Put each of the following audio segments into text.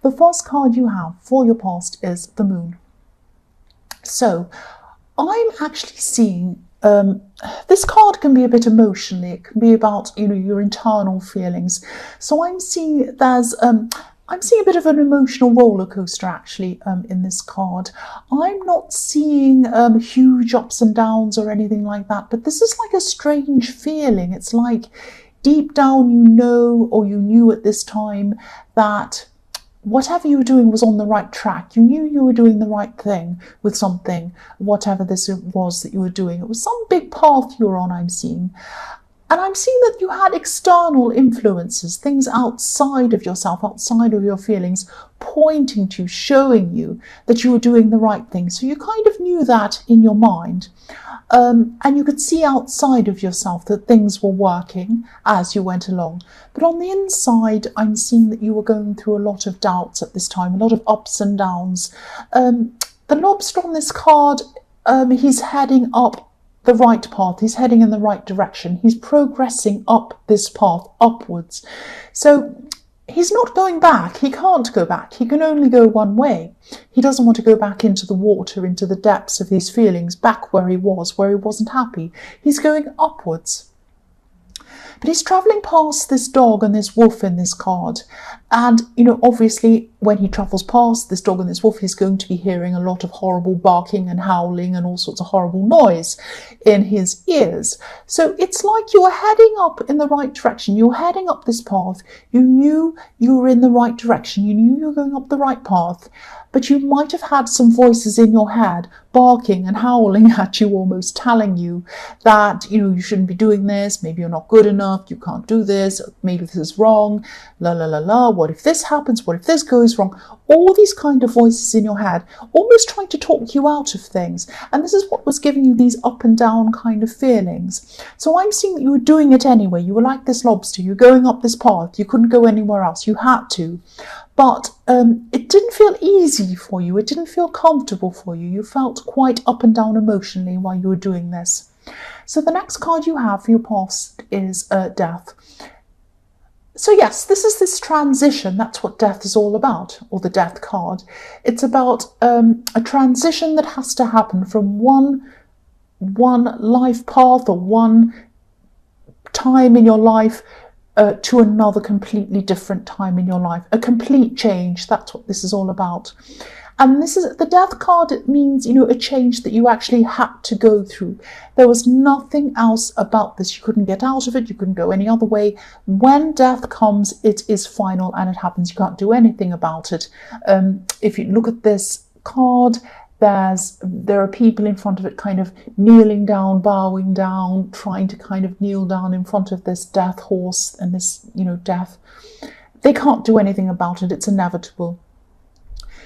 The first card you have for your past is the Moon. So I'm actually seeing this card can be a bit emotionally. It can be about, your internal feelings. So I'm seeing I'm seeing a bit of an emotional roller coaster actually in this card. I'm not seeing huge ups and downs or anything like that, but this is like a strange feeling. It's like deep down or you knew at this time that whatever you were doing was on the right track. You knew you were doing the right thing with something, whatever this was that you were doing. It was some big path you were on, I'm seeing. And I'm seeing that you had external influences, things outside of yourself, outside of your feelings, pointing to, showing you that you were doing the right thing. So you kind of knew that in your mind. And you could see outside of yourself that things were working as you went along. But on the inside, I'm seeing that you were going through a lot of doubts at this time, a lot of ups and downs. The lobster on this card, he's heading up the right path. He's heading in the right direction. He's progressing up this path, upwards. So he's not going back. He can't go back. He can only go one way. He doesn't want to go back into the water, into the depths of these feelings, back where he wasn't happy. He's going upwards. But he's travelling past this dog and this wolf in this card. And, obviously, when he travels past this dog and this wolf, he's going to be hearing a lot of horrible barking and howling and all sorts of horrible noise in his ears. So it's like you're heading up in the right direction. You're heading up this path. You knew you were in the right direction. You knew you were going up the right path. But you might have had some voices in your head barking and howling at you, almost telling you that, you shouldn't be doing this. Maybe you're not good enough. You can't do this. Maybe this is wrong. La, la, la, la. What if this happens? What if this goes wrong? All these kind of voices in your head, almost trying to talk you out of things. And this is what was giving you these up and down kind of feelings. So I'm seeing that you were doing it anyway. You were like this lobster. You're going up this path. You couldn't go anywhere else. You had to. But it didn't feel easy for you. It didn't feel comfortable for you. You felt quite up and down emotionally while you were doing this. So the next card you have for your past is Death. So yes, this is this transition. That's what Death is all about, or the Death card. It's about a transition that has to happen from one life path or one time in your life to another completely different time in your life. A complete change. That's what this is all about. And this is the Death card. It means, a change that you actually had to go through. There was nothing else about this. You couldn't get out of it. You couldn't go any other way. When death comes, it is final and it happens. You can't do anything about it. If you look at this card, there are people in front of it kind of kneeling down, bowing down, trying to kind of kneel down in front of this death horse and this, death. They can't do anything about it. It's inevitable.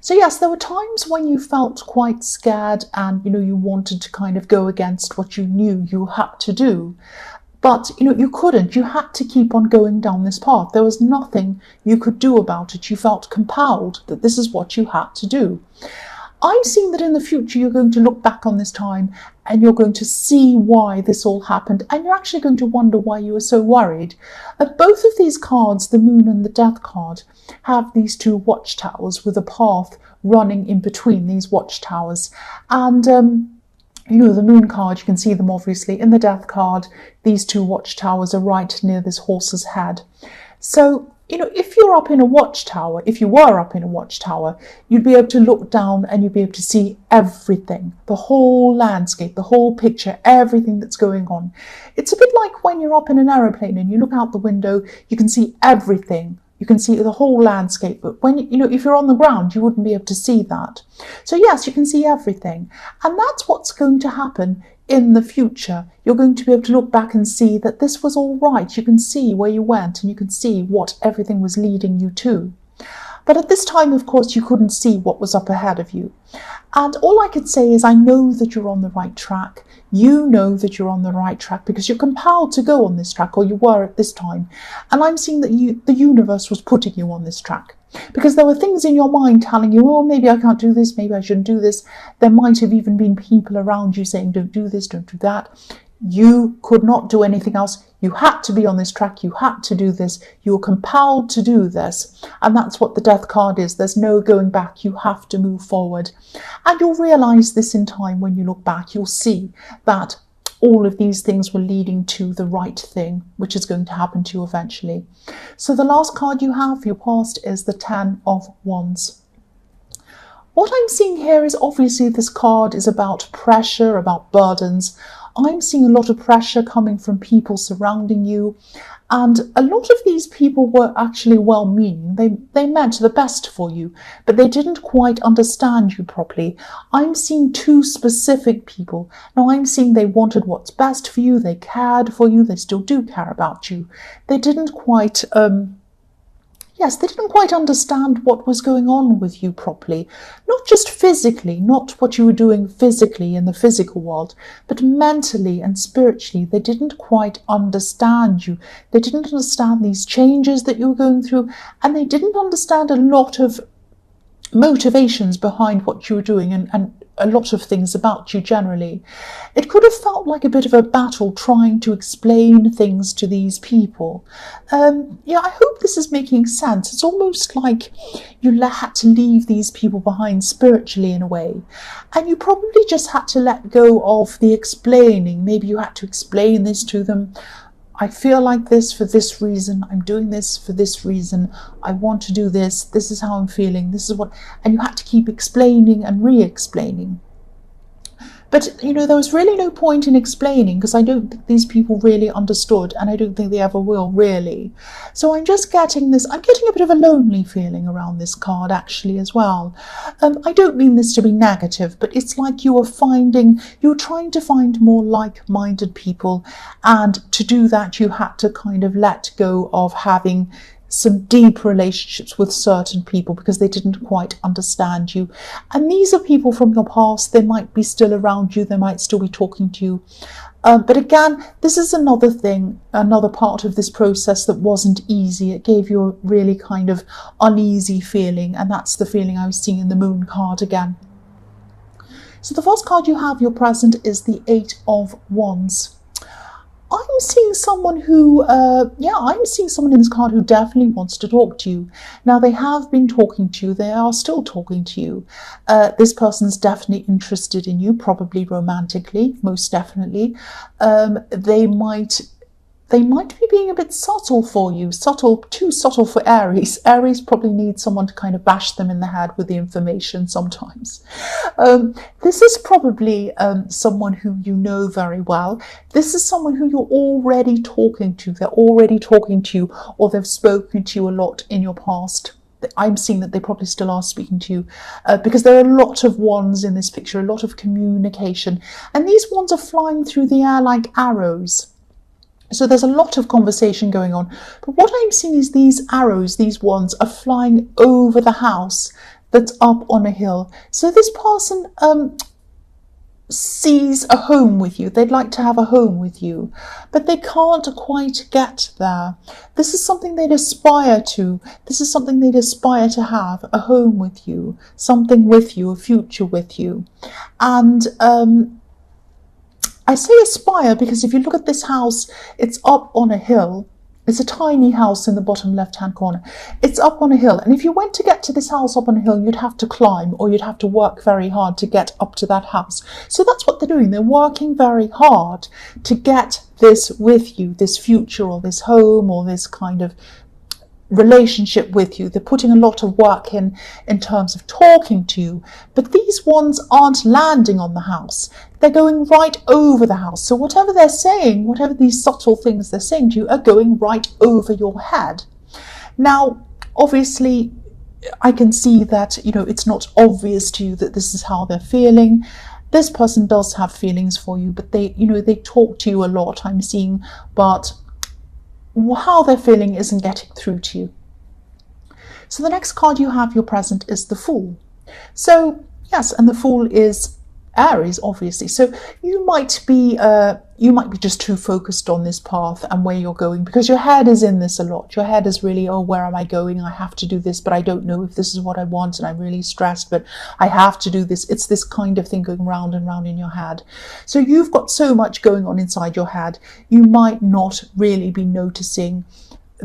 So yes, there were times when you felt quite scared and, you wanted to kind of go against what you knew you had to do. But, you couldn't. You had to keep on going down this path. There was nothing you could do about it. You felt compelled that this is what you had to do. I'm seeing that in the future you're going to look back on this time and you're going to see why this all happened, and you're actually going to wonder why you were so worried. Both of these cards, the Moon and the Death card, have these two watchtowers with a path running in between these watchtowers. And the Moon card, you can see them obviously. In the Death card, these two watchtowers are right near this horse's head. So, if you're up in a watchtower, if you were up in a watchtower, you'd be able to look down and you'd be able to see everything, the whole landscape, the whole picture, everything that's going on. It's a bit like when you're up in an aeroplane and you look out the window, you can see everything. You can see the whole landscape, but when if you're on the ground, you wouldn't be able to see that. So yes, you can see everything, and that's what's going to happen in the future. You're going to be able to look back and see that this was all right. You can see where you went, and you can see what everything was leading you to. But at this time, of course, you couldn't see what was up ahead of you. And all I could say is I know that you're on the right track. You know that you're on the right track because you're compelled to go on this track, or you were at this time. And I'm seeing that the universe was putting you on this track because there were things in your mind telling you, oh, maybe I can't do this, maybe I shouldn't do this. There might have even been people around you saying, don't do this, don't do that. You could not do anything else. You had to be on this track. You had to do this. You were compelled to do this. And that's what the Death card is. There's no going back. You have to move forward. And you'll realize this in time when you look back. You'll see that all of these things were leading to the right thing, which is going to happen to you eventually. So the last card you have for your past is the 10 of Wands. What I'm seeing here is obviously this card is about pressure, about burdens. I'm seeing a lot of pressure coming from people surrounding you. And a lot of these people were actually well-meaning. They meant the best for you, but they didn't quite understand you properly. I'm seeing two specific people. Now, I'm seeing they wanted what's best for you. They cared for you. They still do care about you. They didn't quite... they didn't quite understand what was going on with you properly. Not just physically, not what you were doing physically in the physical world, but mentally and spiritually. They didn't quite understand you. They didn't understand these changes that you were going through, and they didn't understand a lot of motivations behind what you were doing and a lot of things about you generally. It could have felt like a bit of a battle trying to explain things to these people. I hope this is making sense. It's almost like you had to leave these people behind spiritually in a way. And you probably just had to let go of the explaining. Maybe you had to explain this to them. I feel like this for this reason. I'm doing this for this reason. I want to do this. This is how I'm feeling. This is what... And you had to keep explaining and re-explaining. But, there was really no point in explaining because I don't think these people really understood, and I don't think they ever will, really. So I'm just getting this, I'm getting a bit of a lonely feeling around this card, actually, as well. I don't mean this to be negative, but it's like you were trying to find more like-minded people, and to do that, you had to kind of let go of having some deep relationships with certain people because they didn't quite understand you. And these are people from your past. They might be still around you. They might still be talking to you. But again, this is another thing, another part of this process that wasn't easy. It gave you a really kind of uneasy feeling. And that's the feeling I was seeing in the Moon card again. So the first card you have, your present, is the 8 of Wands. I'm seeing someone who, I'm seeing someone in this card who definitely wants to talk to you. Now, they have been talking to you. They are still talking to you. This person's definitely interested in you, probably romantically, most definitely. They might be being a bit subtle for you, too subtle for Aries. Aries probably needs someone to kind of bash them in the head with the information sometimes. This is probably someone who you know very well. This is someone who you're already talking to. They're already talking to you, or they've spoken to you a lot in your past. I'm seeing that they probably still are speaking to you because there are a lot of wands in this picture, a lot of communication. And these wands are flying through the air like arrows. So there's a lot of conversation going on. But what I'm seeing is these arrows, these wands, are flying over the house that's up on a hill. So this person sees a home with you. They'd like to have a home with you, but they can't quite get there. This is something they'd aspire to. This is something they'd aspire to have, a home with you, something with you, a future with you. And I say aspire because if you look at this house, it's up on a hill. It's a tiny house in the bottom left-hand corner. It's up on a hill. And if you went to get to this house up on a hill, you'd have to climb or you'd have to work very hard to get up to that house. So that's what they're doing. They're working very hard to get this with you, this future or this home or this kind of relationship with you. They're putting a lot of work in terms of talking to you, but these ones aren't landing on the house. They're going right over the house. So whatever they're saying, whatever these subtle things they're saying to you are going right over your head. Now, obviously, I can see that, it's not obvious to you that this is how they're feeling. This person does have feelings for you, but they talk to you a lot, I'm seeing, but how they're feeling isn't getting through to you. So the next card you have, your present, is the Fool. So yes, and the Fool is Aries, obviously. So you might be just too focused on this path and where you're going, because your head is in this a lot. Your head is really, oh, where am I going? I have to do this, but I don't know if this is what I want, and I'm really stressed, but I have to do this. It's this kind of thing going round and round in your head. So you've got so much going on inside your head, you might not really be noticing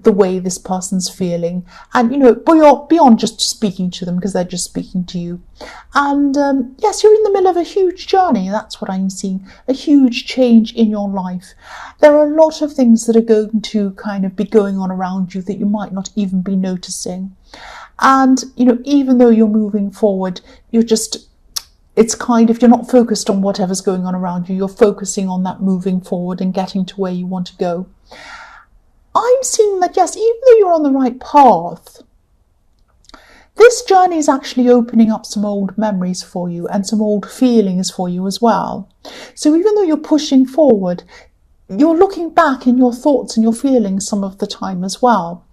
the way this person's feeling, and beyond just speaking to them, because they're just speaking to you. And yes, you're in the middle of a huge journey. That's what I'm seeing, a huge change in your life. There are a lot of things that are going to kind of be going on around you that you might not even be noticing. And even though you're moving forward, it's kind of, you're not focused on whatever's going on around you. You're focusing on that moving forward and getting to where you want to go. I'm seeing that, yes, even though you're on the right path, this journey is actually opening up some old memories for you and some old feelings for you as well. So even though you're pushing forward, you're looking back in your thoughts and your feelings some of the time as well.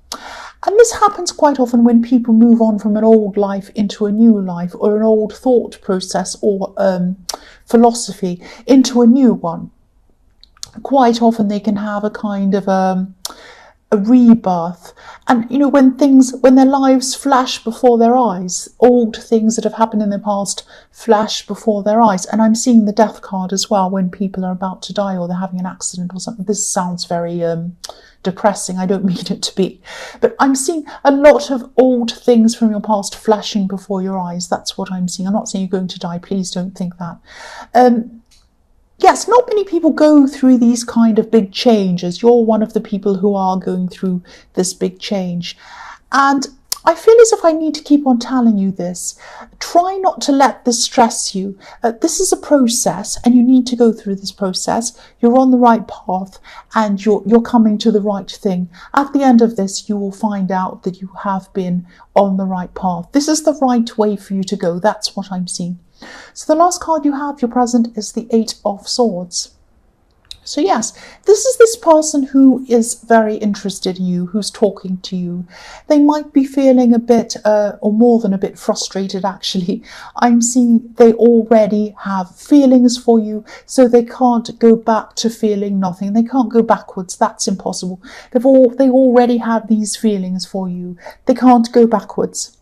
And this happens quite often when people move on from an old life into a new life, or an old thought process or philosophy into a new one. Quite often they can have a kind of a rebirth, and when their lives flash before their eyes, old things that have happened in the past flash before their eyes. And I'm seeing the death card as well, when people are about to die or they're having an accident or something. This sounds very depressing. I don't mean it to be, but I'm seeing a lot of old things from your past flashing before your eyes. That's what I'm seeing. I'm not saying you're going to die, please don't think that. Yes, not many people go through these kind of big changes. You're one of the people who are going through this big change. And I feel as if I need to keep on telling you this. Try not to let this stress you. This is a process, and you need to go through this process. You're on the right path, and you're coming to the right thing. At the end of this, you will find out that you have been on the right path. This is the right way for you to go. That's what I'm seeing. So the last card you have, your present, is the 8 of Swords. So yes, this is this person who is very interested in you, who's talking to you. They might be feeling a bit, or more than a bit, frustrated actually. I'm seeing they already have feelings for you, so they can't go back to feeling nothing. They can't go backwards. That's impossible. They already have these feelings for you. They can't go backwards.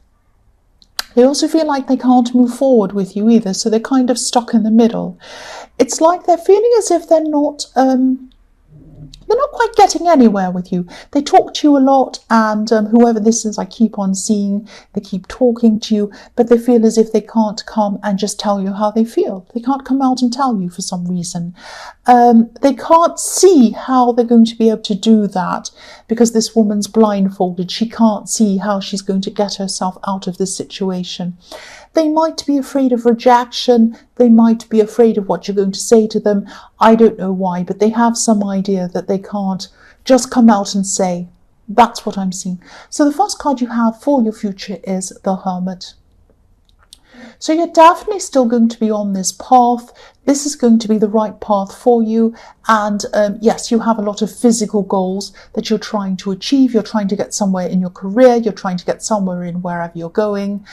They also feel like they can't move forward with you either, so they're kind of stuck in the middle. It's like they're feeling as if they're not quite getting anywhere with you. They talk to you a lot, and whoever this is, I keep on seeing, they keep talking to you, but they feel as if they can't come and just tell you how they feel. They can't come out and tell you for some reason. They can't see how they're going to be able to do that, because this woman's blindfolded. She can't see how she's going to get herself out of this situation. They might be afraid of rejection. They might be afraid of what you're going to say to them. I don't know why, but they have some idea that they can't just come out and say. That's what I'm seeing. So the first card you have for your future is the Hermit. So you're definitely still going to be on this path. This is going to be the right path for you. And yes, you have a lot of physical goals that you're trying to achieve. You're trying to get somewhere in your career. You're trying to get somewhere in wherever you're going.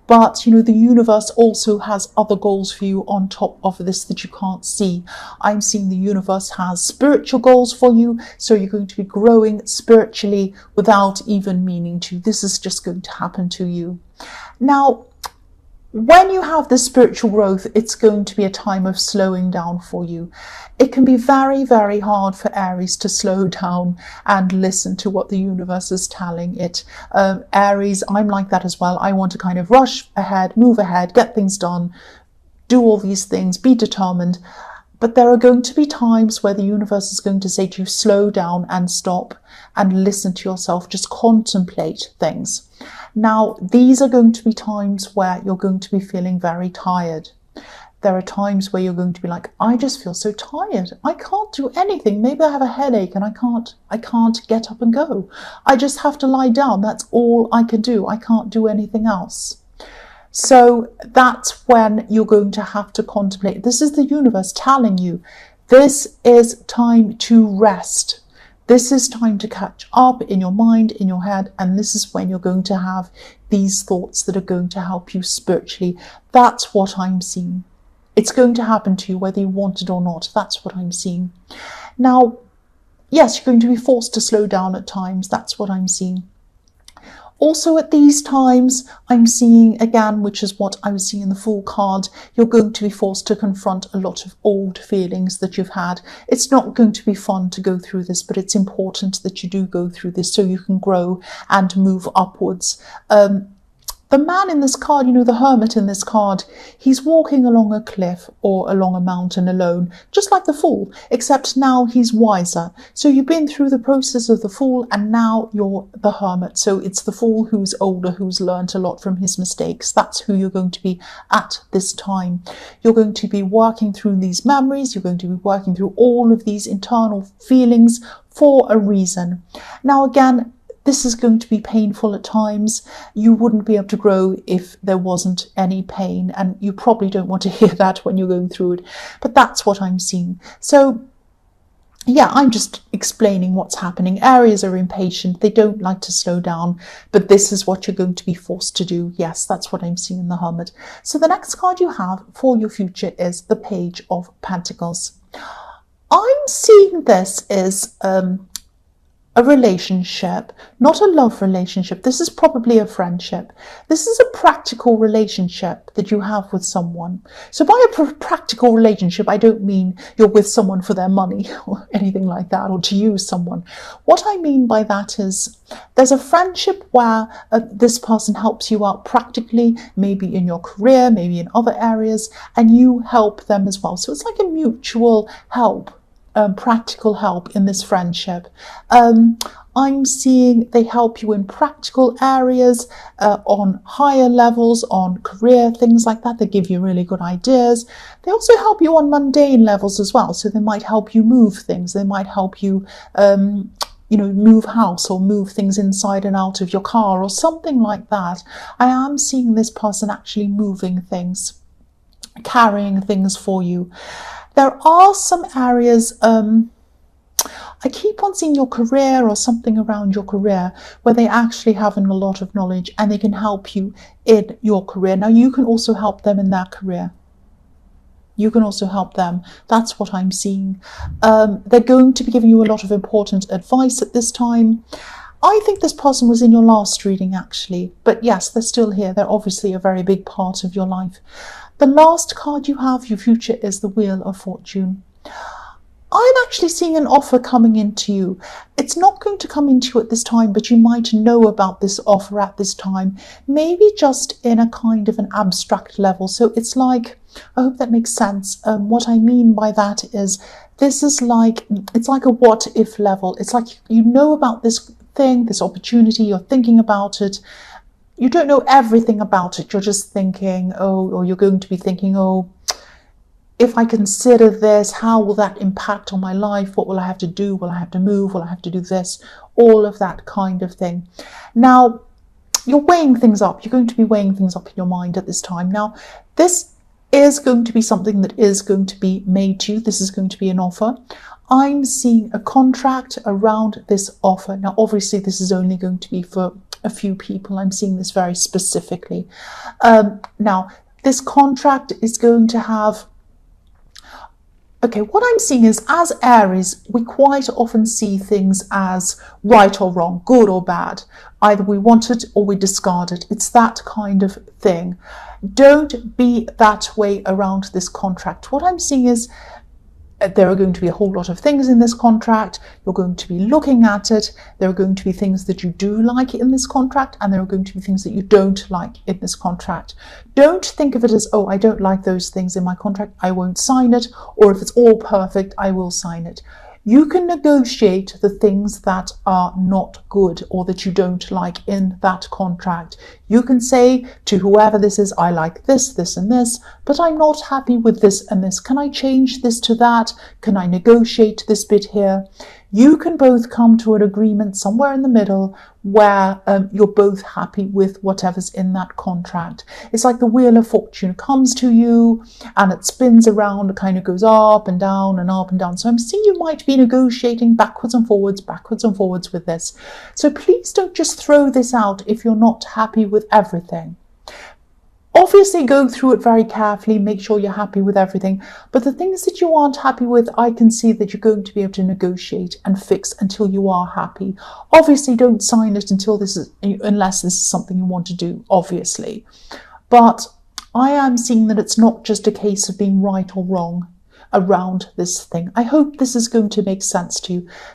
But, the universe also has other goals for you on top of this that you can't see. I'm seeing the universe has spiritual goals for you. So you're going to be growing spiritually without even meaning to. This is just going to happen to you. Now, when you have this spiritual growth, it's going to be a time of slowing down for you. It can be very, very hard for Aries to slow down and listen to what the universe is telling it. Aries, I'm like that as well. I want to kind of rush ahead, move ahead, get things done, do all these things, be determined. But there are going to be times where the universe is going to say to you, slow down and stop and listen to yourself, just contemplate things. Now, these are going to be times where you're going to be feeling very tired. There are times where you're going to be like, I just feel so tired. I can't do anything. Maybe I have a headache and I can't get up and go. I just have to lie down. That's all I can do. I can't do anything else. So that's when you're going to have to contemplate. This is the universe telling you, this is time to rest. This is time to catch up in your mind, in your head, and this is when you're going to have these thoughts that are going to help you spiritually. That's what I'm seeing. It's going to happen to you whether you want it or not. That's what I'm seeing. Now, yes, you're going to be forced to slow down at times. That's what I'm seeing. Also at these times, I'm seeing again, which is what I was seeing in the Fool card, you're going to be forced to confront a lot of old feelings that you've had. It's not going to be fun to go through this, but it's important that you do go through this so you can grow and move upwards. The man in this card, the hermit in this card, he's walking along a cliff or along a mountain alone, just like the Fool, except now he's wiser. So you've been through the process of the Fool and now you're the hermit. So it's the Fool who's older, who's learnt a lot from his mistakes. That's who you're going to be at this time. You're going to be working through these memories. You're going to be working through all of these internal feelings for a reason. Now, again, this is going to be painful at times. You wouldn't be able to grow if there wasn't any pain, and you probably don't want to hear that when you're going through it, but that's what I'm seeing. So yeah, I'm just explaining what's happening. Aries are impatient. They don't like to slow down, but this is what you're going to be forced to do. Yes, that's what I'm seeing in the Hermit. So the next card you have for your future is the Page of Pentacles. I'm seeing this as a relationship, not a love relationship. This is probably a friendship. This is a practical relationship that you have with someone. So by a practical relationship, I don't mean you're with someone for their money or anything like that, or to use someone. What I mean by that is there's a friendship where this person helps you out practically, maybe in your career, maybe in other areas, and you help them as well. So it's like a mutual help. Practical help in this friendship. I'm seeing they help you in practical areas, on higher levels, on career, things like that. They give you really good ideas. They also help you on mundane levels as well. So they might help you move things. They might help you move house or move things inside and out of your car or something like that. I am seeing this person actually moving things, carrying things for you. There are some areas, I keep on seeing your career or something around your career where they actually have a lot of knowledge and they can help you in your career. Now, you can also help them in their career. You can also help them. That's what I'm seeing. They're going to be giving you a lot of important advice at this time. I think this person was in your last reading, actually. But yes, they're still here. They're obviously a very big part of your life. The last card you have, your future, is the Wheel of Fortune. I'm actually seeing an offer coming into you. It's not going to come into you at this time, but you might know about this offer at this time, maybe just in a kind of an abstract level. So it's like, I hope that makes sense. What I mean by that is this is like, it's like a what if level. It's like you know about this thing, this opportunity, you're thinking about it. You don't know everything about it. You're just thinking, or you're going to be thinking, if I consider this, how will that impact on my life? What will I have to do? Will I have to move? Will I have to do this? All of that kind of thing. Now, you're weighing things up. You're going to be weighing things up in your mind at this time. Now, this is going to be something that is going to be made to you. This is going to be an offer. I'm seeing a contract around this offer. Now, obviously, this is only going to be for a few people. I'm seeing this very specifically. Now, this contract is going to have... Okay, what I'm seeing is, as Aries, we quite often see things as right or wrong, good or bad. Either we want it or we discard it. It's that kind of thing. Don't be that way around this contract. What I'm seeing is there are going to be a whole lot of things in this contract. You're going to be looking at it. There are going to be things that you do like in this contract, and there are going to be things that you don't like in this contract. Don't think of it as, I don't like those things in my contract, I won't sign it, or if it's all perfect, I will sign it. You can negotiate the things that are not good or that you don't like in that contract. You can say to whoever this is, I like this, this and this, but I'm not happy with this and this. Can I change this to that? Can I negotiate this bit here? You can both come to an agreement somewhere in the middle where you're both happy with whatever's in that contract. It's like the Wheel of Fortune comes to you and it spins around, it kind of goes up and down and up and down. So I'm seeing you might be negotiating backwards and forwards with this. So please don't just throw this out if you're not happy with everything. Obviously, go through it very carefully, make sure you're happy with everything. But the things that you aren't happy with, I can see that you're going to be able to negotiate and fix until you are happy. Obviously, don't sign it unless this is something you want to do, obviously. But I am seeing that it's not just a case of being right or wrong around this thing. I hope this is going to make sense to you.